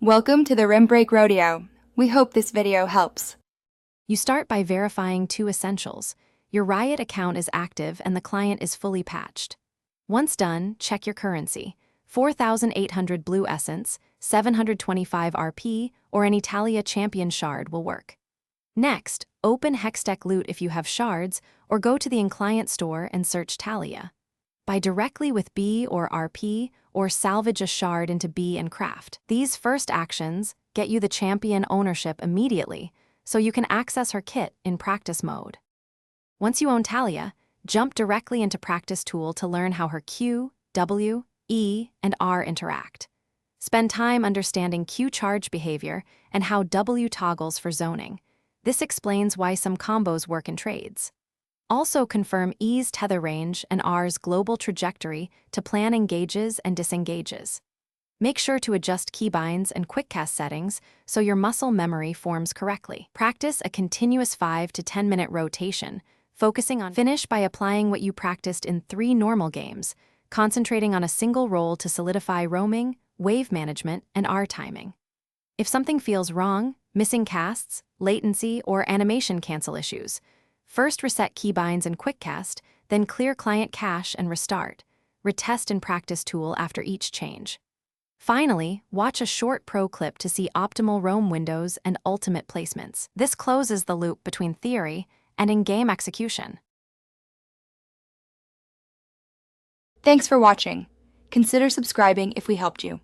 Welcome to the Rim Break Rodeo. We hope this video helps. You start by verifying two essentials. Your Riot account is active and the client is fully patched. Once done, check your currency. 4,800 blue essence, 725 RP, or any Taliyah champion shard will work. Next, open Hextech Loot if you have shards, or go to the in-client store and search Taliyah. Buy directly with B or RP, or salvage a shard into B and craft. These first actions get you the champion ownership immediately, so you can access her kit in practice mode. Once you own Taliyah, jump directly into Practice Tool to learn how her Q, W, E, and R interact. Spend time understanding Q charge behavior and how W toggles for zoning. This explains why some combos work in trades. Also confirm E's tether range and R's global trajectory to plan engages and disengages. Make sure to adjust keybinds and quickcast settings so your muscle memory forms correctly. Practice a continuous 5 to 10 minute rotation, focusing on finish by applying what you practiced in 3 normal games, concentrating on a single roll to solidify roaming, wave management, and R timing. If something feels wrong, missing casts, latency, or animation cancel issues, first reset keybinds and quickcast, then clear client cache and restart. Retest in Practice Tool after each change. Finally, watch a short pro clip to see optimal roam windows and ultimate placements. This closes the loop between theory and in-game execution. Thanks for watching. Consider subscribing if we helped you.